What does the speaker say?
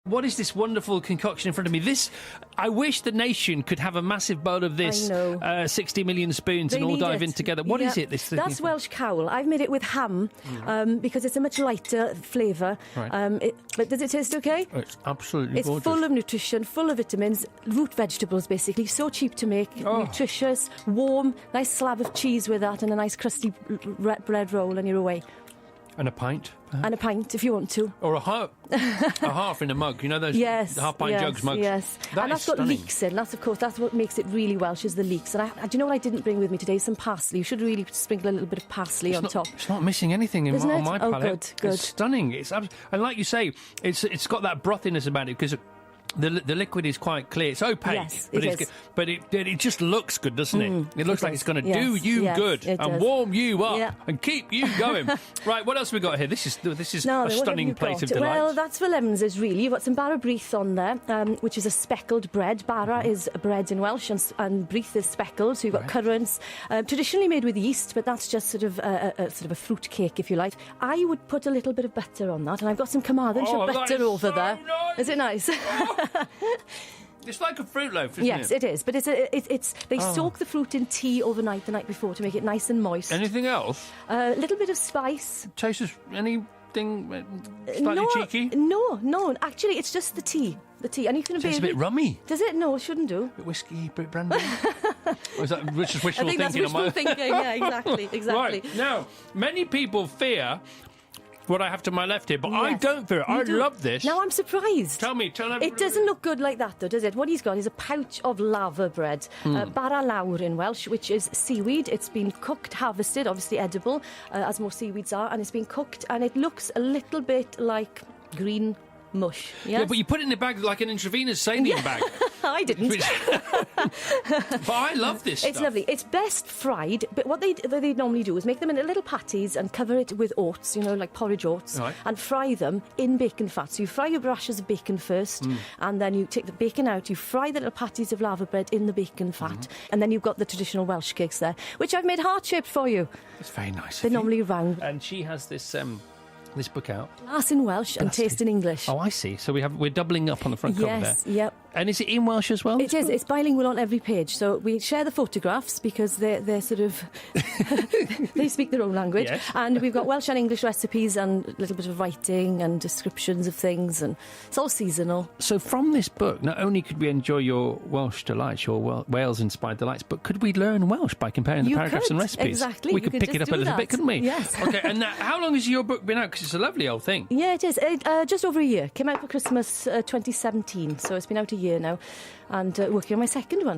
What is this wonderful concoction in front of me? I wish the nation could have a massive bowl of this. I know. 60 million spoons and all dive in together. What is it? That's Welsh cowl. I've made it with ham because it's a much lighter flavour. Right. But does it taste okay? It's absolutely gorgeous. It's full of nutrition, full of vitamins, root vegetables basically, so cheap to make, nutritious, warm, nice slab of cheese with that and a nice crusty bread roll and you're away. And a pint? Perhaps? And a pint, if you want to. Or a half in a mug. You know those half-pint jugs mugs? Yes, and that's got leeks in. That's what makes it really Welsh, is the leeks. And do you know what I didn't bring with me today? Some parsley. You should really sprinkle a little bit of parsley on top. It's not missing anything on my palate. Oh, good. It's stunning. And like you say, it's got that brothiness about it, because the liquid is quite clear. It's opaque, but it just looks good, doesn't it? It looks like it's going to do you good and warm you up and keep you going. Right, what else have we got here? This is a stunning plate of delight. Well, that's for lemons, really. You've got some bara brith on there, which is a speckled bread. Bara is bread in Welsh, and brith is speckled. So you've got currants, traditionally made with yeast, but that's just sort of a fruit cake, if you like. I would put a little bit of butter on that, and I've got some Carmarthen butter over there. Nice. Is it nice? It's like a fruit loaf, isn't it? Yes, it is. But they soak the fruit in tea overnight the night before to make it nice and moist. Anything else? A little bit of spice. Tastes anything slightly cheeky? No. Actually, it's just the tea. The tea, and you can Tastes a bit rummy. Does it? No, it shouldn't do. A bit whiskey, bit brandy. Or is that just wishful thinking? I think that's wishful thinking. Yeah, exactly. Right now, many people fear what I have to my left here, but I don't fear it. I love this. Now I'm surprised. Tell me. It doesn't look good like that, though, does it? What he's got is a pouch of lava bread, bara lawr in Welsh, which is seaweed. It's been cooked, harvested, obviously edible, as most seaweeds are, and it's been cooked, and it looks a little bit like green mush. Yes? Yeah, but you put it in a bag like an intravenous saline bag. I didn't. But I love this stuff. It's lovely. It's best fried, but what they normally do is make them into little patties and cover it with oats, like porridge oats, and fry them in bacon fat. So you fry your rashers of bacon first, and then you take the bacon out, you fry the little patties of lava bread in the bacon fat, and then you've got the traditional Welsh cakes there, which I've made heart-shaped for you. It's very nice. They're normally round. And she has this book out. Glass in Welsh and Taste in English. Oh, I see. So we're doubling up on the front cover there. Yes, yep. And is it in Welsh as well? It is. It's bilingual on every page. So we share the photographs because they're sort of they speak their own language. Yes. And we've got Welsh and English recipes and a little bit of writing and descriptions of things, and it's all seasonal. So from this book, not only could we enjoy your Welsh delights, your Wales-inspired delights, but could we learn Welsh by comparing the paragraphs and recipes? Exactly. We could pick it up a little bit, couldn't we? Yes. Okay. And now, how long has your book been out? Because it's a lovely old thing. Yeah, it is. Just over a year. Came out for Christmas 2017, so it's been out a year now, and working on my second one.